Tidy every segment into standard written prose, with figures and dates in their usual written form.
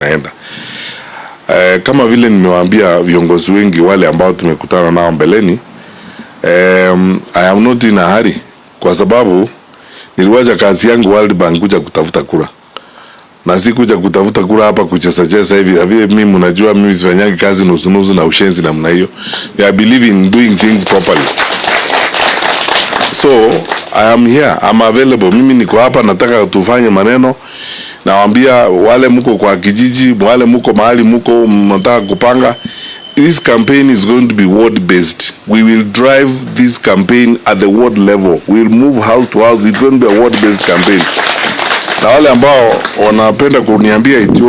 naenda. Kama vile nimewaambia viongozi wengi wale ambao tumekutana nao mbeleni, I am not in a hurry, kwa sababu niliwacha kazi yangu World Bank kuja kutafuta kura. Na si kuja kutafuta kura hapa kucheza cheza hivi. Vile mimi mnajua mimi sifanyagi kazi nusu na ushenzi namna hiyo. I believe in doing things properly. So I am here, I'm available. Mimi niko hapa, nataka tufanye maneno. Nawaambia wale mko kwa kijiji, wale mko mahali mko mnataka kupanga, this campaign is going to be ward based. We will drive this campaign at the ward level. We will move house to house. It's going to be a ward based campaign. Na wale ambao wanapenda kuniambia eti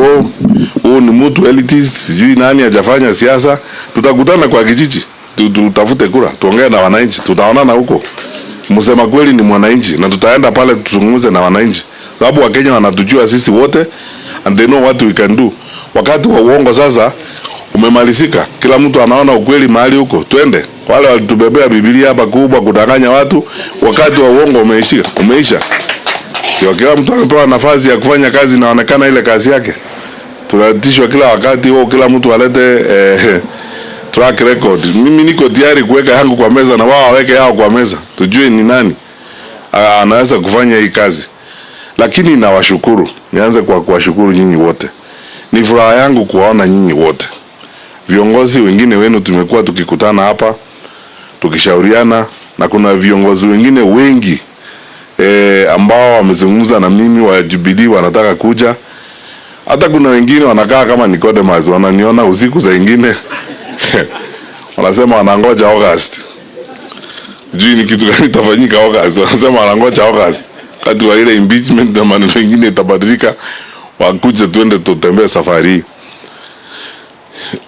ni mtu elitist, sijui nani hajafanya siasa, tutakutana kwa kijiji, tutafute kura, tuongee na wananchi, tutaonana huko. Msema kweli ni mwananchi, na tutaenda pale tuzungumze na wananchi. Sababu Wakenya wanatujua sisi wote, and they know what we can do. Wakati wa uongo sasa umemalizika. Kila mtu anaona ukweli mahali huko. Twende. Wale walitubebea Biblia hapa kubwa kudanganya watu, wakati wa uongo umeisha. Sio kila mtu anapewa nafasi ya kufanya kazi na onekana ile kazi yake. Tunatishwa kila wakati kila mtu alete track record. Mimi niko tayari kuweka yangu kwa meza na wao waweke yao kwa meza. Tujue ni nani anaweza kufanya hii kazi. Lakini nawashukuru. Nianze kwa kuwashukuru nyinyi wote. Ni furaha yangu kuwaona nyinyi wote. Viongozi wengine wenu tumekuwa tukikutana hapa, tukishauriana, na kuna viongozi wengine wengi ambao wamezungumza na mimi wa Jubilee wanataka kuja. Hata kuna wengine wanakaa kama Nicodemus, wananiona usiku za ingine. Wanasema wanangoja August. Sijui ni kitu gani itafanyika August. Wanasema wanangoja August. Kati wa ile impeachment na maneno mengine itabadilika, wakuje tuende tutembee safari.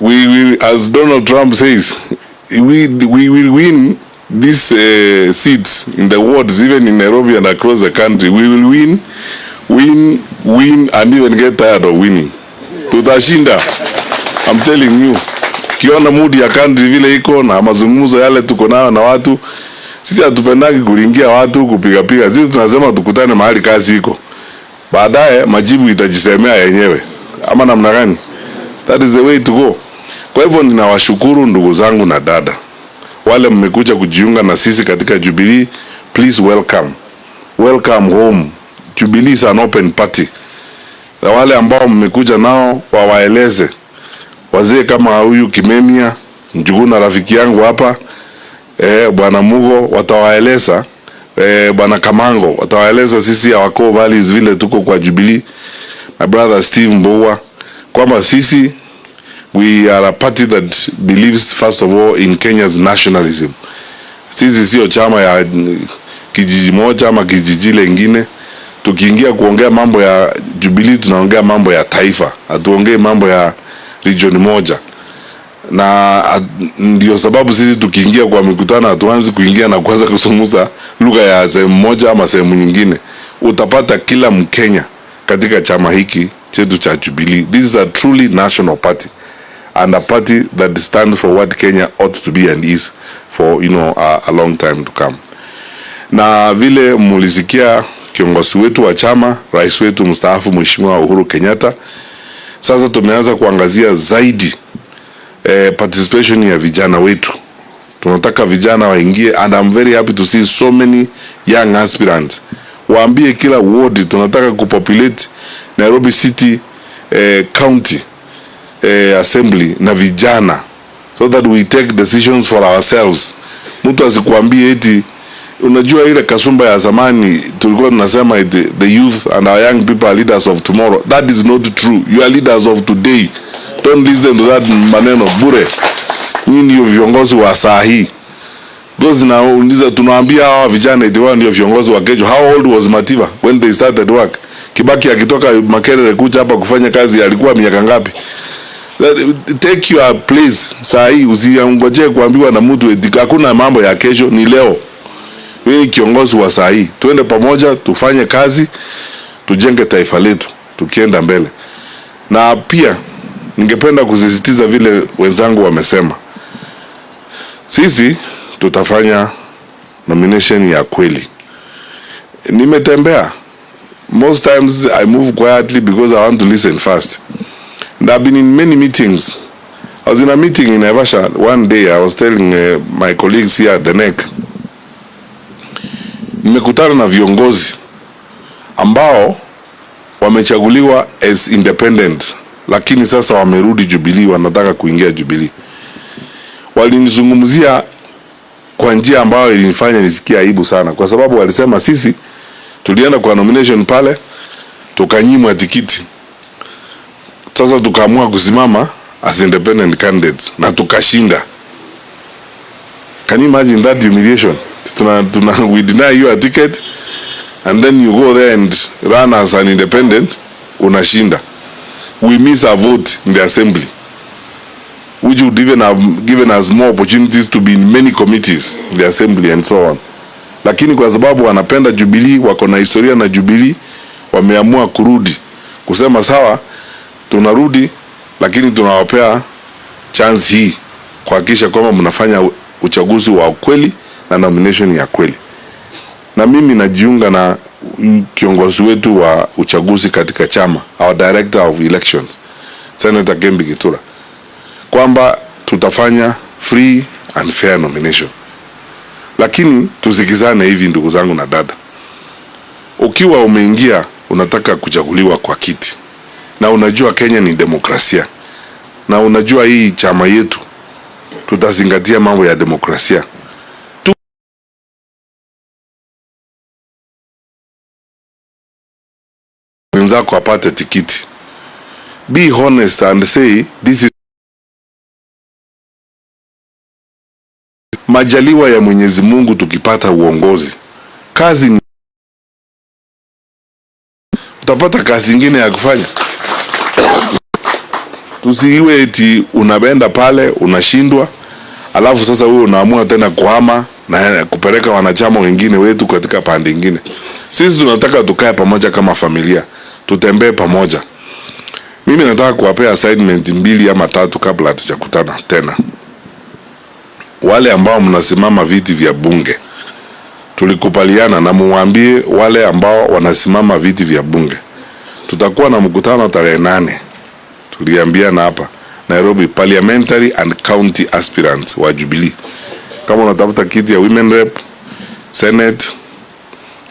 We will, as Donald Trump says, we will win these seats in the wards, even in Nairobi and across the country. We will win and even get tired of winning. Tutashinda. I'm telling you. Kiona mood ya country vile iko na mazungumzo yale tuko nayo na watu, sisi hatupendagi kuringia watu kupiga. Sisi tunasema tukutane mahali kazi iko. Baadaye majibu itajisemea yenyewe. Ama namna gani? That is the way to go. Kwa hivyo ninawashukuru ndugu zangu na dada. Wale mmekuja kujiunga na sisi katika Jubilee, please welcome. Welcome home. Jubilee is an open party. Na wale ambao mmekuja nao wawaeleze. Wazee kama huyu Kimemia, Njuguna rafiki yangu hapa, Bwana Mugo watawaeleza, Bwana Kamango watawaeleza sisi ya wako values vile tuko kwa Jubilee. My brother Steve Mbowa, kwamba sisi we are a party that believes first of all in Kenya's nationalism. Sisi sio chama ya kijiji moja ama kijiji lingine. Tukiingia kuongea mambo ya Jubilee tunaongea mambo ya taifa. Hatuongei mambo ya region moja. Na ndio sababu sisi tukiingia kwa mikutano hatuanzi kuingia na kuanza kusumuza lugha ya sehemu moja ama sehemu nyingine. Utapata kila Mkenya katika chama hiki chetu cha Jubilee. This is a truly national party, and a party that stands for what Kenya ought to be and is for, a long time to come. Na vile mulisikia kiongozi wetu wa chama, rais wetu mstaafu Mheshimiwa Uhuru Kenyatta, sasa tumeanza kuangazia zaidi participation ya vijana wetu. Tunataka vijana waingie, and I'm very happy to see so many young aspirants. Waambie kila ward tunataka kupopulate Nairobi City County Assembly na vijana, so that we take decisions for ourselves. Mtu asikuambie eti unajua ile kasumba ya zamani tulikuwa tunasema eti the youth and our young people are leaders of tomorrow. That is not true. You are leaders of today. Don't listen to that maneno bure. Nyinyi ndio viongozi wa saa hii. Gozi na uniza tunaambia hawa vijana eti wao ndio viongozi wa kesho. How old was Mativa when they started work? Kibaki akitoka Makerere kuja hapa kufanya kazi alikuwa miaka ngapi? Take your place. Saa hii usiangojee kuambiwa na mtu eti hakuna mambo ya kesho, ni leo. Wewe kiongozi wa saa hii. Tuende pamoja, tufanye kazi, tujenge taifa letu, tukienda mbele. Na pia ningependa kusisitiza vile wenzangu wamesema. Sisi tutafanya nomination ya kweli. Nimetembea. Most times I move quietly because I want to listen first. And I've been in many meetings. I was in a meeting in Naivasha one day. I was telling my colleagues here at the NEC, nimekutana na viongozi ambao wamechaguliwa as independent, lakini sasa wamerudi Jubilee, wanataka kuingia Jubilee. Walinizungumzia kwa njia ambayo ilinifanya nisikia aibu sana, kwa sababu walisema sisi tulienda kwa nomination pale tukanyimwa tikiti, sasa tukaamua kusimama as independent candidates na tukashinda. Can you imagine that humiliation? We deny you a ticket and then you go there and run as an independent, unashinda. We miss a vote in the assembly, which would even have given us more opportunities to be in many committees in the assembly and so on. Lakini kwa sababu wanapenda Jubilee, wako na historia na Jubilee, wameamua kurudi kusema sawa, tunarudi, lakini tunawapea chance hii kuhakikisha kwamba mnafanya uchaguzi wa ukweli na nomination ya kweli. Na mimi najiunga na kiongozi wetu wa uchaguzi katika chama, our director of elections, Senator Kembi Gittura, kwamba tutafanya free and fair nomination. Lakini tusikizane hivi, ndugu zangu na dada, ukiwa umeingia unataka kuchaguliwa kwa kiti na unajua Kenya ni demokrasia na unajua hii chama yetu tutazingatia mambo ya demokrasia, wenzako apate tikiti, be honest and say this is majaliwa ya Mwenyezi Mungu. Tukipata uongozi, kazi ni utapata kazi nyingine ya kufanya. Tusiiwe eti unabenda pale unashindwa, alafu sasa wewe unaamua tena kuhama na kupeleka wanachama wengine wetu katika pande nyingine. Sisi tunataka tukae pamoja kama familia, tutembee pamoja. Mimi nataka kuwapea assignment 2 ama 3 kabla hatujakutana tena. Wale ambao mnasimama viti vya bunge, tulikubaliana na muambie wale ambao wanasimama viti vya bunge, tutakuwa na mkutano tarehe 8. Tuliambiana hapa Nairobi, parliamentary and county aspirants wa Jubilee. Kama unatafuta kiti ya women rep, senate,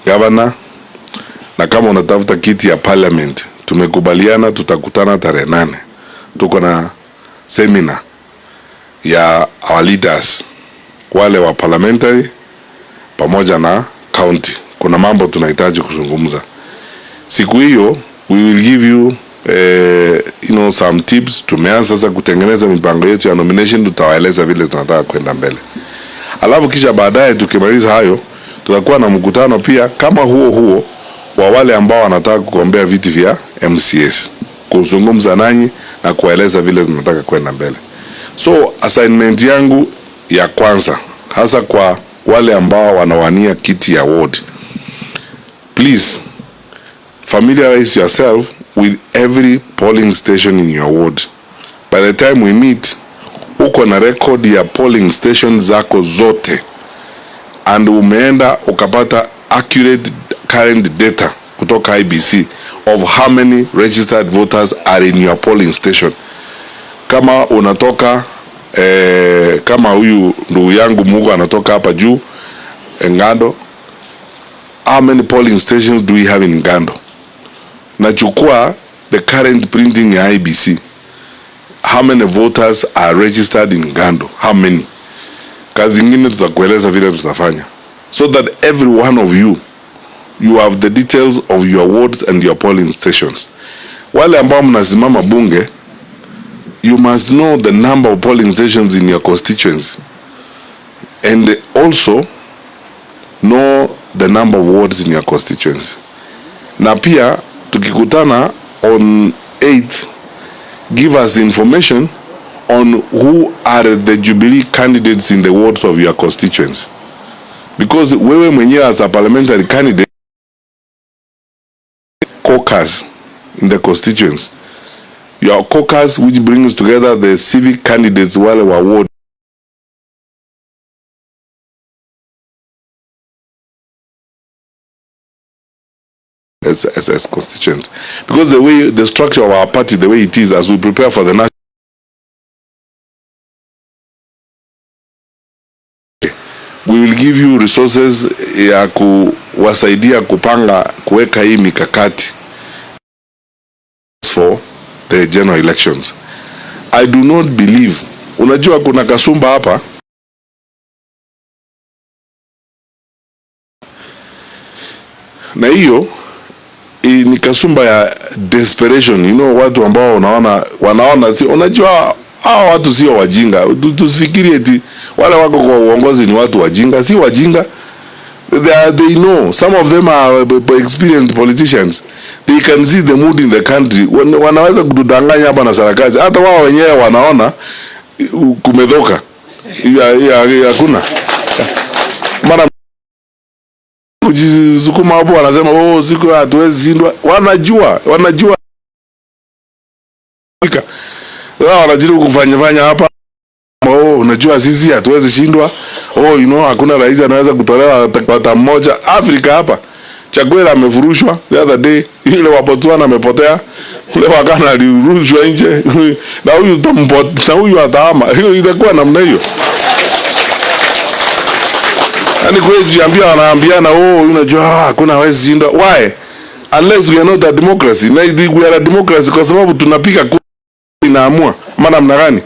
governor, na kama unatafuta kiti ya parliament, tumekubaliana tutakutana tarehe 8. Tuko na seminar ya our leaders, wale wa parliamentary pamoja na county. Kuna mambo tunahitaji kuzungumza siku hiyo. We will give you some tips. Tumeanza sasa kutengeneza mipango yetu ya nomination, tutawaeleza vile tunataka kwenda mbele. Alafu kisha baadaye tukimaliza hayo, tutakuwa na mkutano pia kama huo wa wale ambao wanataka kugombea viti vya MCS, kuzungumza nanyi na kueleza vile tunataka kwenda mbele. So assignment yangu ya kwanza, hasa kwa wale ambao wanawania kiti ya ward, please familiarize yourself with every polling station in your ward. By the time we meet, uko na record ya polling stations zako zote, and umeenda ukapata accurate current data kutoka IBC of how many registered voters are in your polling station. Kama unatoka kama huyu ndugu yangu Mugo anatoka hapa juu Ngando, how many polling stations do we have in Ngando? Nachukua the current printing ya IBC, how many voters are registered in Ngando, how many. Kazi nyingine tutakueleza vile tutafanya, so that every one of you have the details of your wards and your polling stations. Wale ambao mnasimama bunge, you must know the number of polling stations in your constituency, and also know the number of wards in your constituency. Na pia tukikutana on 8th, give us information on who are the Jubilee candidates in the wards of your constituency, because wewe mwenyewe as a parliamentary candidate caucus in the constituency, your caucus which brings together the civic candidates wale wa ward as constituents, because the structure of our party, the way it is, as we prepare for the national, we will give you resources ya kuwasaidia kupanga kuweka hii mikakati for the general elections. I do not believe, unajua kuna kasumba hapa, na hiyo ni kasumba ya desperation. You know, watu ambao wanaona si, unajua hao watu sio wajinga. Tusifikiri eti wale wako kwa uongozi ni watu wajinga. Si wajinga. They know. Some of them are experienced politicians. They can see the mood in the country. Wanaweza kutudanganya hapa na sarakazi. Hata wao wenyewe wanaona kumedhoka. Hakuna. Mara kujisukuma hapo wanasema oh siku hatuwezi shindwa. Wanajua wao wanajaribu kufanya hapa. Oh, unajua sisi hatuwezi shindwa. Oh, you know, hakuna rais anaweza kutolewa hata mmoja Afrika hapa. Chakwera amefurushwa the other day, ile wa Botswana amepotea. Ule wa Ghana alirushwa nje. Na huyu tampota, na huyu atahama. Hiyo itakuwa namna hiyo. Yaani kweli jiambia wanaambiana oh, unajua hakuna hawezi shindwa. Why? Unless we are not a democracy. Na we are a democracy kwa sababu tunapiga kura inaamua. Maana mna gani?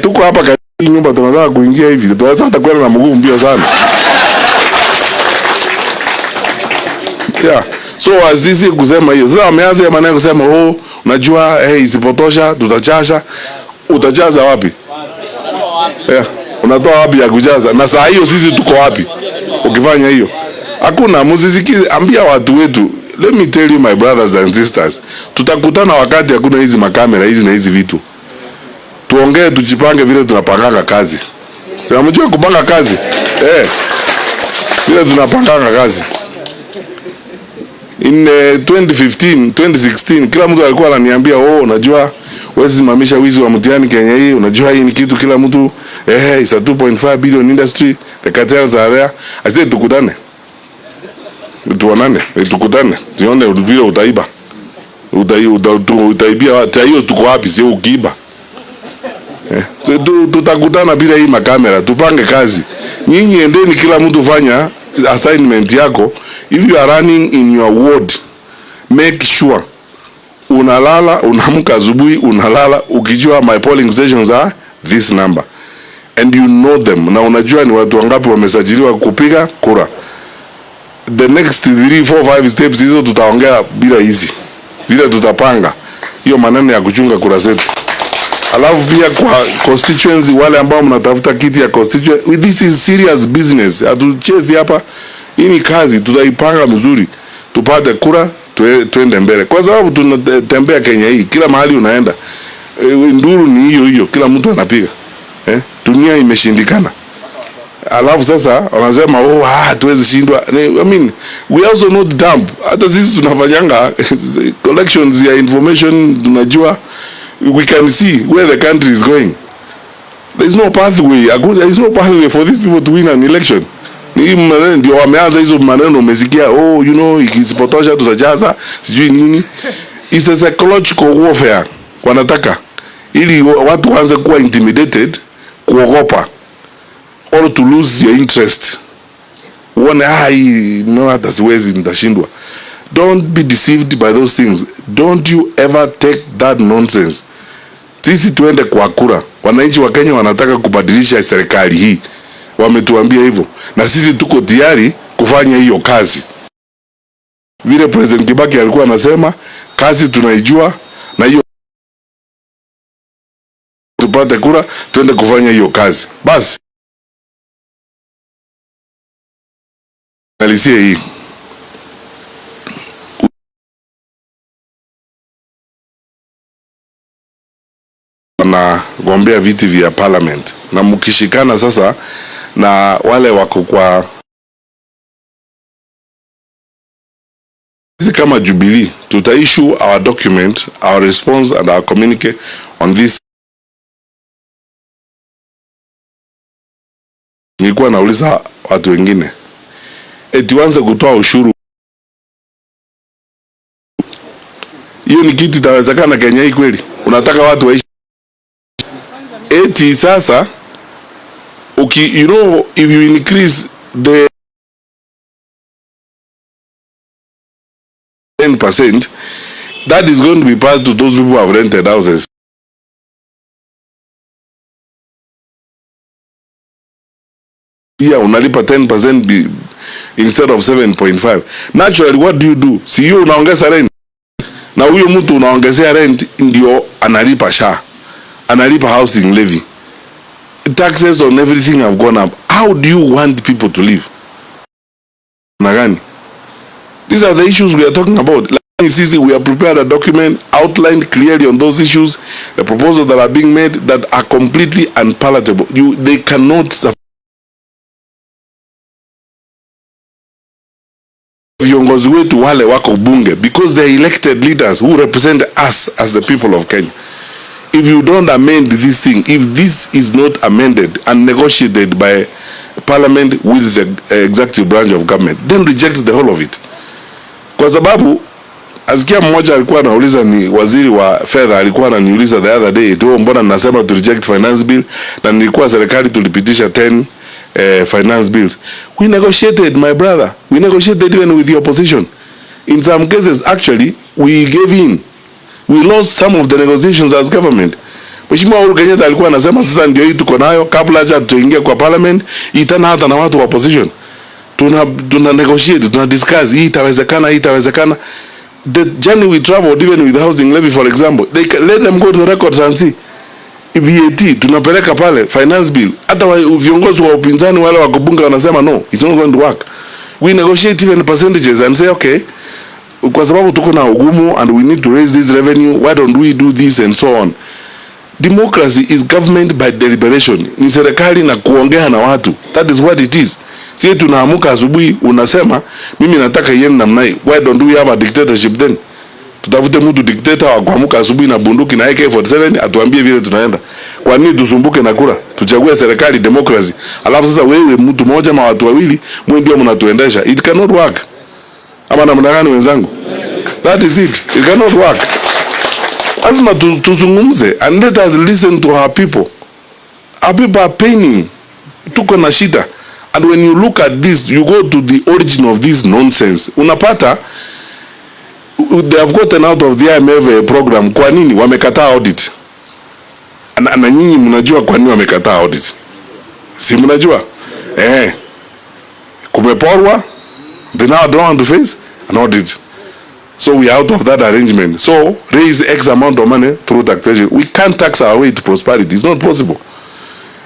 Tuko hapa kwa nyumba tunataka kuingia hivi. Tunaweza hata kwenda na mguu mbio sana. Yeah. So azizi kusema hiyo. Sasa wameanza ya maneno kusema oh, unajua isipotosha tutachasha. Utajaza wapi? Yeah. Unatoa wapi ya kujaza? Na saa hiyo sisi tuko wapi? Ukifanya hiyo. Hakuna msisikize, ambia watu wetu. Let me tell you my brothers and sisters. Tutakutana wakati hakuna hizi makamera hizi na hizi vitu. Tuongee tujipange vile tunapanga kazi. Sio mjue kupanga kazi. Vile tunapanga kazi. In 2016 kila mtu alikuwa ananiambia oh unajua wewe simamisha wizi wa mtihani Kenya hii, unajua hii ni kitu kila mtu it's a 2.5 billion industry, the cartels are there. I said tukutane. Tuonane, tukutane. Tuone vile utaiba. Utaibia hata hiyo tuko wapi sio ukiiba. Tutakutana bila hii makamera, tupange kazi. Nyinyi endeni kila mtu fanya assignment yako. If you are running in your ward, make sure unalala, unaamka asubuhi, unalala ukijua my polling stations are this number and you know them, na unajua ni watu wangapi wamesajiliwa kupiga kura. The next 3, 4, 5 steps hizo tutaongea bila hizi. Vile tutapanga hiyo maneno ya kuchunga kura zetu. Alafu pia kwa constituency wale ambao mnatafuta kiti ya constituency, this is serious business. Hatuchezi hapa. Hii ni kazi, tutaipanga mzuri. Tupate kura, tuende mbele. Kwa sababu tunatembea Kenya hii, kila mahali unaenda. Nduru ni hiyo, kila mtu anapiga. Dunia imeshindikana. Alafu sasa wanasema oh hatuwezi shindwa. I mean, we also not dumb. Hata sisi tunafanyanga collections ya information, tunajua. We can see where the country is going. There is no pathway. There is no pathway for these people to win an election. Ni maneno ndio wameanza hizo maneno umesikia oh you know ikisipotosha tutajaza sijui nini. It's a psychological warfare. Wanataka ili watu waanze kuwa intimidated, kuogopa or to lose your interest. Uone no hata siwezi nitashindwa. Don't be deceived by those things. Don't you ever take that nonsense. Sisi tuende kwa kura. Wananchi wa Kenya wanataka kubadilisha serikali hii. Wametuambia hivyo. Na sisi tuko tayari kufanya hiyo kazi. Vile President Kibaki alikuwa anasema, kazi tunaijua na hiyo tupate kura, tuende kufanya hiyo kazi. Basi. Alisie hii. Na gombea viti vya parliament na mkishikana sasa na wale wako kwa sisi kama Jubilee tutaissue our document, our response and our communique on this. Nilikuwa nauliza watu wengine eti waanze kutoa ushuru Hiyo ni kitu itawezekana Kenya hii kweli? Unataka watu waishi eti sasa you know, if you increase the 10%, that is going to be passed to those people who have rented houses. Yeah, unalipa 10% instead of 7.5. Naturally, what do? Si hiyo unaongeza rent. Na huyo mtu unaongezea rent ndio analipa SHA. Analipa housing levy. Taxes on everything have gone up. How do you want people to live? Nagani? These are the issues we are talking about. We have prepared a document outlined clearly on those issues, the proposals that are being made that are completely unpalatable. They cannot viongozi wetu wale wako bunge because they are elected leaders who represent us as the people of Kenya. If you don't amend this thing, if this is not amended and negotiated by parliament with the executive branch of government, then reject the whole of it. Kwa sababu asikia mmoja alikuwa anauliza, ni waziri wa fedha alikuwa ananiuliza the other day, mbona nasema to reject finance bill, na nilikuwa serikali tulipitisha 10 finance bills. We negotiated, my brother. We negotiated even with the opposition. In some cases, actually, we gave in. We lost some of the negotiations as government. Mheshimiwa Uhuru Kenyatta alikuwa anasema sasa ndio hii tuko nayo, kabla haja tuingie kwa parliament, itana hata na watu wa opposition. Tuna negotiate, tuna discuss, hii itawezekana. The journey we traveled, even with the housing levy, for example, let them go to the records and see. VAT tunapeleka pale finance bill, hata viongozi wa upinzani wale wa kubunga wanasema no, it's not going to work. We negotiate even percentages and say okay, kwa sababu tuko na ugumu and we need to raise this revenue, why don't we do this and so on. Democracy is government by deliberation. Ni serikali na kuongea na watu. That is what it is. Sisi tunaamuka asubuhi unasema mimi nataka yenu namna hii. Why don't we have a dictatorship then? Tutafute mtu dictator wa kuamuka asubuhi na bunduki na AK47 atuambie vile tunaenda. Kwa nini tusumbuke na kura? Tuchague serikali democracy. Alafu sasa wewe mtu mmoja na watu wawili mwe ndio mnatuendesha. It cannot work. Ama namna gani wenzangu? That is it. It cannot work. Lazima tuzungumze and let us listen to our people. Our people are paining. Tuko na shida. And when you look at this, you go to the origin of this nonsense. Unapata they have gotten out of the IMF program. Kwa nini wamekataa audit? Na nyinyi mnajua kwa nini wamekataa audit? Si mnajua? Kumeporwa, they now don't want to face an audit. So we are out of that arrangement. So raise X amount of money through taxation. We can't tax our way to prosperity. It's not possible.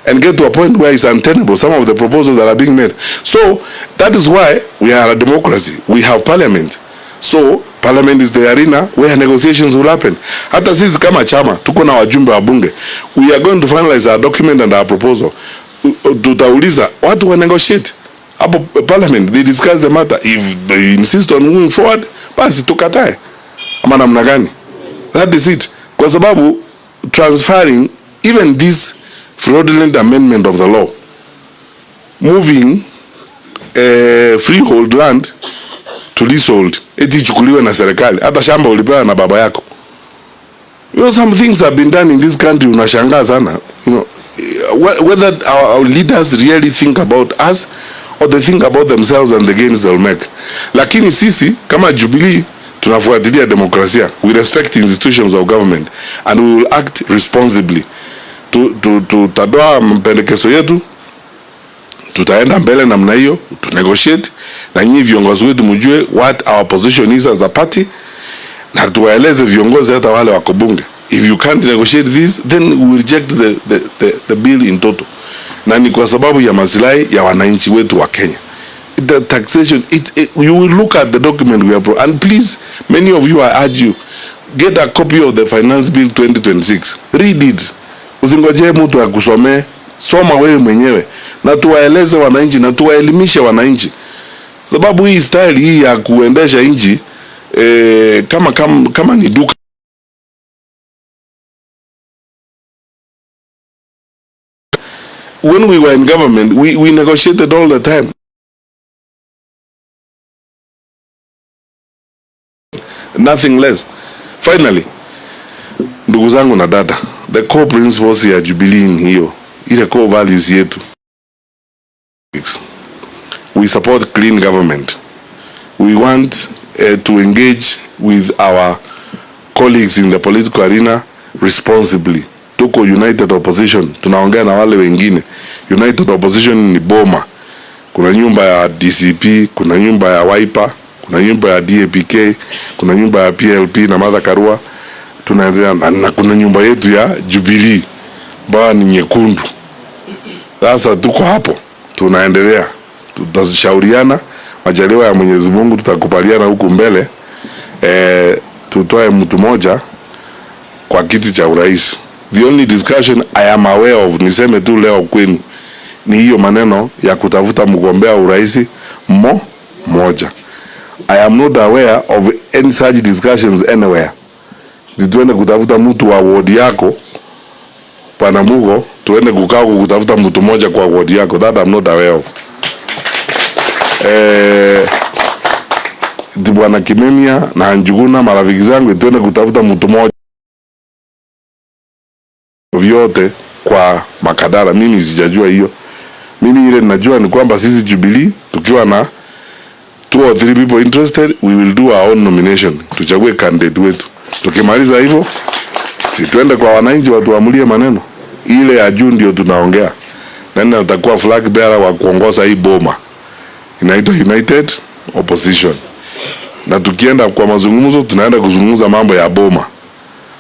And get to a point where it's untenable, some of the proposals that are being made. So that is why we are a democracy. We have parliament. So parliament is the arena where negotiations will happen. Hata sisi kama chama tuko na wajumbe wa bunge. We are going to finalize our document and our proposal. Tutauliza watu wa negotiate. Hapo parliament they discuss the matter. If they insist on moving forward, basi tukatae. Ama namna gani? That is it. Kwa sababu transferring even this fraudulent amendment of the law, moving freehold land to leasehold, eti chukuliwe na serikali, hata shamba ulipewa na baba yako. You know, some things have been done in this country, unashangaa sana. You know, whether our leaders really think about us or they think about themselves and the gains they'll make. Lakini sisi kama Jubilee tunafuatilia demokrasia. We respect the institutions of government and we will act responsibly. Tutadoa mpendekezo yetu, tutaenda mbele namna hiyo, to negotiate na nyinyi viongozi wetu mjue what our position is as a party, na tuwaeleze viongozi hata wale wako bunge. If you can't negotiate this, then we reject the bill in total. Na ni kwa sababu ya maslahi ya wananchi wetu wa Kenya. The taxation, you will look at the document we have, and please, many of you, I urge you, get a copy of the Finance Bill 2026. Read it. Usingoje mtu akusomee, soma wewe mwenyewe na tuwaeleze wananchi na tuwaelimishe wananchi. Sababu hii style hii ya kuendesha nchi kama ni duka. When we were in government, we negotiated all the time. Nothing less. Finally, ndugu zangu na dada, the core principles ya Jubilee ni hiyo, ile core values yetu. We support clean government. We want to engage with our colleagues in the political arena responsibly. Tuko united opposition, tunaongea na wale wengine. United opposition ni boma. Kuna nyumba ya DCP, kuna nyumba ya Wiper, kuna nyumba ya DAPK, kuna nyumba ya PLP na Martha Karua, tunaendelea na kuna nyumba yetu ya Jubilee ambayo ni nyekundu. Sasa tuko hapo, tunaendelea, tutashauriana, majaliwa ya Mwenyezi Mungu tutakubaliana huku mbele, tutoe mtu moja kwa kiti cha urais. The only discussion I am aware of, niseme tu leo kwenu, ni hiyo maneno ya kutafuta mgombea urais moja. I am not aware of any such discussions anywhere. Tuende kutafuta mtu wa ward yako pana Mugo, tuende kukaa kutafuta mtu moja kwa ward yako. That I'm not aware of. Bwana Kimemia na Njuguna, marafiki zangu, tuende kutafuta mtu moja vyote kwa Makadara. Mimi sijajua hiyo. Mimi ile ninajua ni kwamba sisi Jubilee tukiwa na 2 or 3 people interested, we will do our own nomination, tuchague candidate wetu. Tukimaliza hivyo, si tuende kwa wananchi watuamulie maneno. Ile ya juu ndio tunaongea. Nani atakuwa flag bearer wa kuongoza hii boma? Inaitwa United Opposition. Na tukienda kwa mazungumzo, tunaenda kuzungumza mambo ya boma.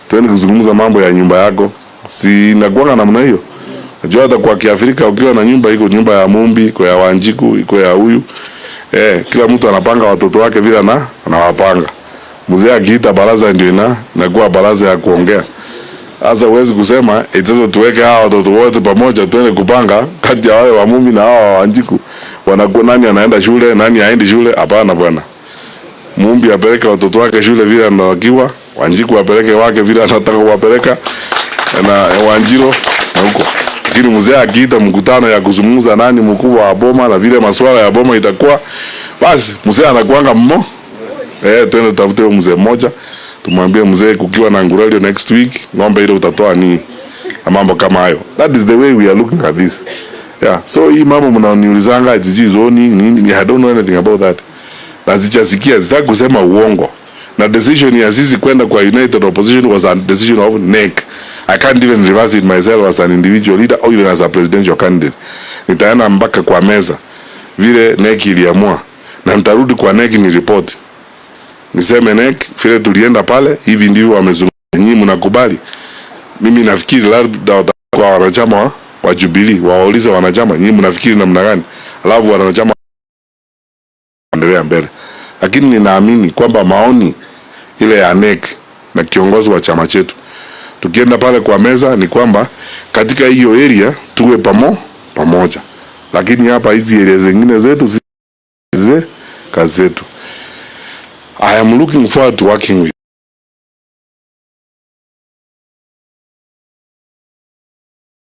Tuende kuzungumza mambo ya nyumba yako. Si inakuwa namna hiyo. Unajua hata kwa Kiafrika ukiwa na nyumba, iko nyumba ya Mumbi, iko ya Wanjiku, iko ya huyu. Kila mtu anapanga watoto wake vile anawapanga. Mzee akiita baraza ndio inakuwa baraza ya kuongea. Sasa huwezi kusema sasa tuweke hawa watoto wote pamoja tuende kupanga kati ya wale wa Mumbi na hawa wa Wanjiku. Wanakuwa nani anaenda shule, nani haendi shule? Hapana bwana. Mumbi apeleke watoto wake shule vile anatakiwa, Wanjiku apeleke wake vile anataka kuwapeleka, na Wanjiro na huko. Lakini mzee akiita mkutano ya kuzungumza nani mkubwa wa boma na vile masuala ya boma itakuwa, basi mzee anakuanga twende tutafute mzee mmoja, tumwambie mzee kukiwa na Ngurelio next week, ng'ombe ile utatoa nini na mambo kama hayo. That is the way we are looking at this. Yeah, so hii mambo mnaniulizanga jiji zoni nini, I don't know anything about that. Na sijasikia, sitaki kusema uongo. Na decision ya sisi kwenda kwa United Opposition was a decision of NEC. I can't even reverse it myself as an individual leader or even as a presidential candidate. Nitaenda mpaka kwa meza vile NEC iliamua, na nitarudi kwa NEC ni report. Niseme NEC vile tulienda pale, hivi ndivyo wamezungumza. Nyinyi mnakubali? Mimi nafikiri labda kwa wanachama wa Jubilee waulize wanachama, nyinyi mnafikiri namna gani? Alafu wanachama endelea mbele. Lakini ninaamini kwamba maoni ile ya NEC na kiongozi wa chama chetu, tukienda pale kwa meza ni kwamba katika hiyo area tuwe pamoja. Lakini hapa hizi area zingine zetu kazi zetu. I am looking forward to working with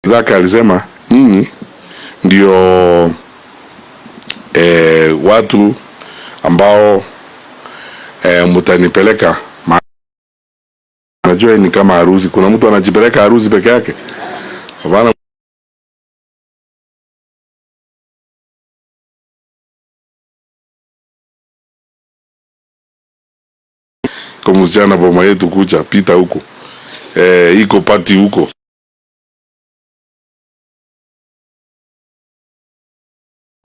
Zaka. Alisema nyinyi ndio watu ambao mtanipeleka. Najua ni kama harusi. Kuna mtu anajipeleka harusi peke yake? Hapana. Kwa msichana boma yetu kucha pita huko. Iko party huko.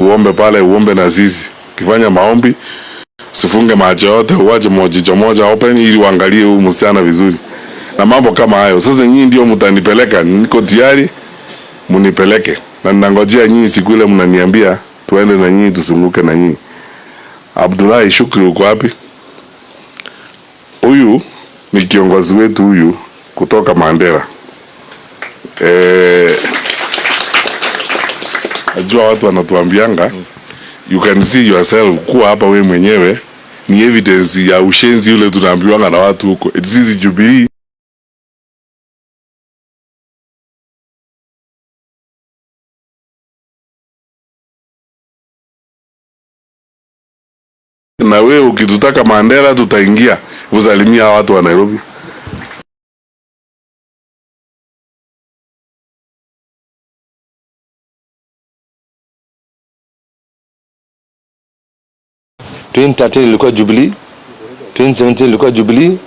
Uombe pale, uombe na sisi. Kifanya maombi, usifunge macho yote, uache mojicho moja open ili uangalie huyu msichana vizuri. Na mambo kama hayo. Sasa nyinyi ndio mtanipeleka, niko tayari munipeleke. Na ninangojea nyinyi siku ile mnaniambia tuende na nyinyi tusunguke na nyinyi. Abdullahi Shukri uko wapi? Huyu ni kiongozi wetu huyu kutoka Mandera. Najua watu wanatuambianga you can see yourself, kuwa hapa we mwenyewe ni evidence ya ushenzi ule tunaambiwanga na watu huko. It is Jubilee. Na wewe ukitutaka Mandera tutaingia usalimia watu wa Nairobi. 2013 ilikuwa Jubilee, 2017 ilikuwa Jubilee.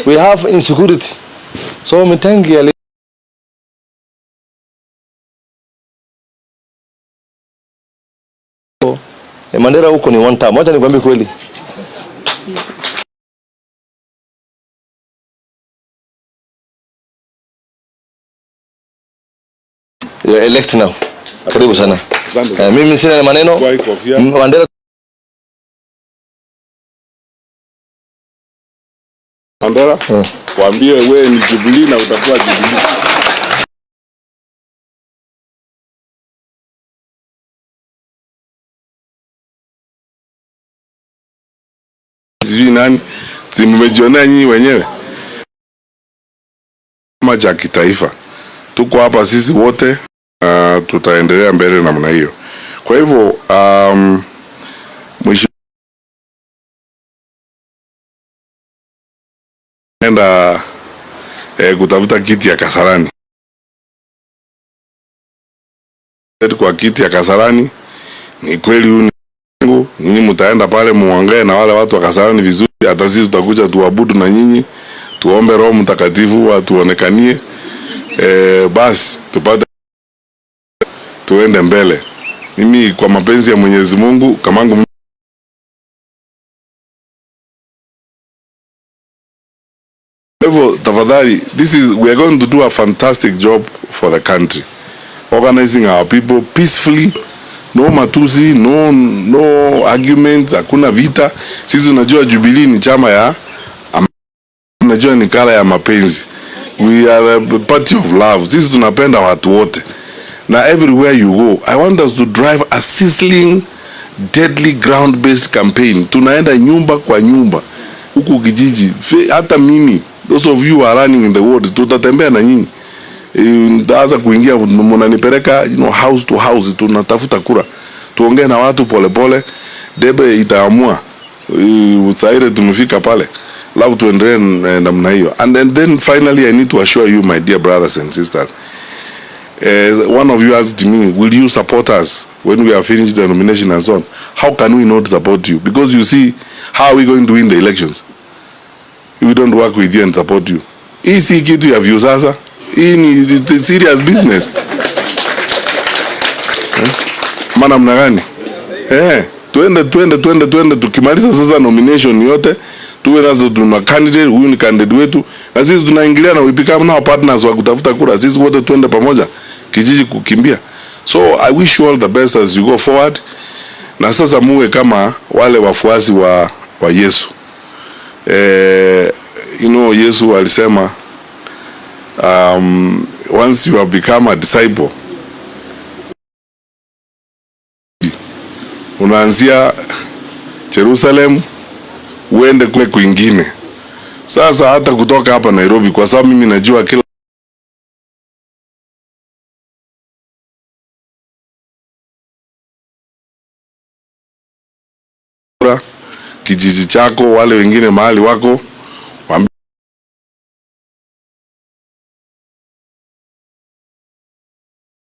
We have insecurity. So mtangi Mandera huko ni one time. Wacha nikwambie kweli. You elect now. Karibu sana. Mimi sina maneno. Mandera waambie wewe ni Jubilee na utakuwa Jubilee. Sijui nani mmejionea nyinyi wenyewe kama cha kitaifa. Tuko hapa sisi wote, tutaendelea mbele namna hiyo. Kwa hivyo mwisho enda kutafuta kiti ya Kasarani. Kwa kiti ya Kasarani ni kweli nyinyi mtaenda pale muongee na wale watu wa Kasarani vizuri, hata sisi tutakuja tuabudu na nyinyi, tuombe Roho Mtakatifu atuonekanie, basi tupate tuende mbele. Mimi kwa mapenzi ya Mwenyezi Mungu kamangu hivyo, tafadhali, we are going to do a fantastic job for the country, organizing our people peacefully. No matusi, no arguments, hakuna vita. Sisi unajua Jubilee ni chama ya unajua ni kala ya mapenzi. We are the party of love. Sisi tunapenda watu wote. Na everywhere you go, I want us to drive a sizzling, deadly ground-based campaign. Tunaenda nyumba kwa nyumba huku kijiji. Hata mimi, those of you who are running in the wards, tutatembea na nyinyi. Ndaanza kuingia, mnanipeleka house to house, tunatafuta kura, tuongee na watu polepole, debe itaamua usaire tumefika pale, love tuendelee namna hiyo. And then finally I need to assure you, my dear brothers and sisters, one of you asked me, will you support us when we have finished the nomination and so on? How can we not support you? Because you see, how are we going to win the elections if we don't work with you and support you? Hii si kitu ya view sasa. Hii ni serious business. Maana mna gani? Tuende tukimaliza sasa nomination yote, tuwe nazo tuna candidate, huyu ni candidate wetu, na sisi tunaingilia na we become now partners wa kutafuta kura. Sisi wote tuende pamoja kijiji kukimbia. So I wish you all the best as you go forward. Na sasa muwe kama wale wafuasi wa Yesu. Yesu alisema once you have become a disciple, unaanzia Jerusalem uende kule kwingine. Sasa hata kutoka hapa Nairobi, kwa sababu mimi najua kila kijiji chako, wale wengine mahali wako,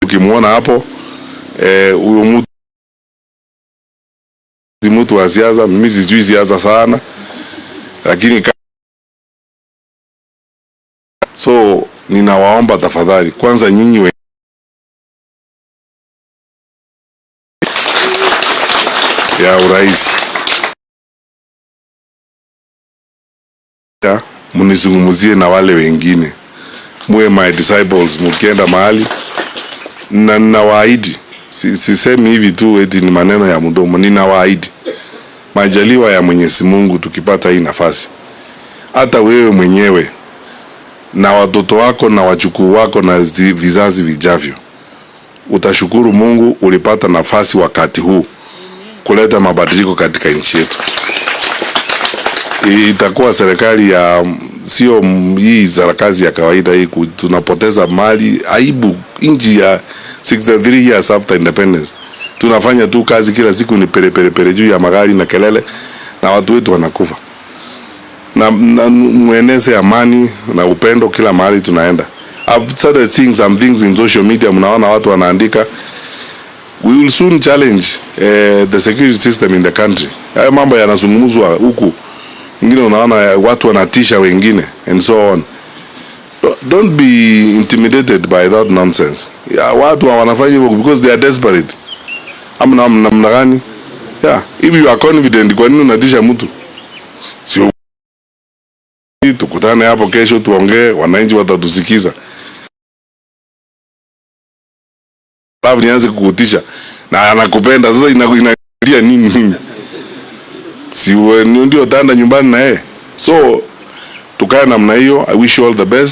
ukimuona hapo huyo mtu wa siasa. Mimi sijui siasa sana, lakini so ninawaomba tafadhali, kwanza nyinyi ya urais munizungumuzie na wale wengine, muwe my disciples. Mkienda mahali, na ninawaahidi, sisemi hivi tu eti ni maneno ya mdomo, ninawaahidi majaliwa ya Mwenyezi Mungu, tukipata hii nafasi, hata wewe mwenyewe na watoto wako na wajukuu wako na vizazi vijavyo, utashukuru Mungu ulipata nafasi wakati huu kuleta mabadiliko katika nchi yetu. Itakuwa serikali ya sio hii serikali ya kawaida hii, tunapoteza mali, aibu. Nchi ya 63 years after independence tunafanya tu kazi kila siku ni pere juu ya magari na kelele, na watu wetu wanakufa. Na na mueneze amani na upendo kila mahali tunaenda. I've started seeing some things in social media, mnaona watu wanaandika. We will soon challenge the security system in the country. Hayo mambo yanazungumzwa huku, ingine unaona watu wanatisha wengine and so on. Don't be intimidated by that nonsense. Watu wanafanya hivyo because they are desperate. Namna gani? Yeah, if you are confident, kwa nini unatisha mtu? Sio tukutane hapo kesho tuongee, wananchi watatusikiza. Alafu nianze kukutisha na anakupenda sasa, inakulia nini? Si wewe ndio tanda nyumbani na yeye. So tukae namna hiyo. I wish you all the best.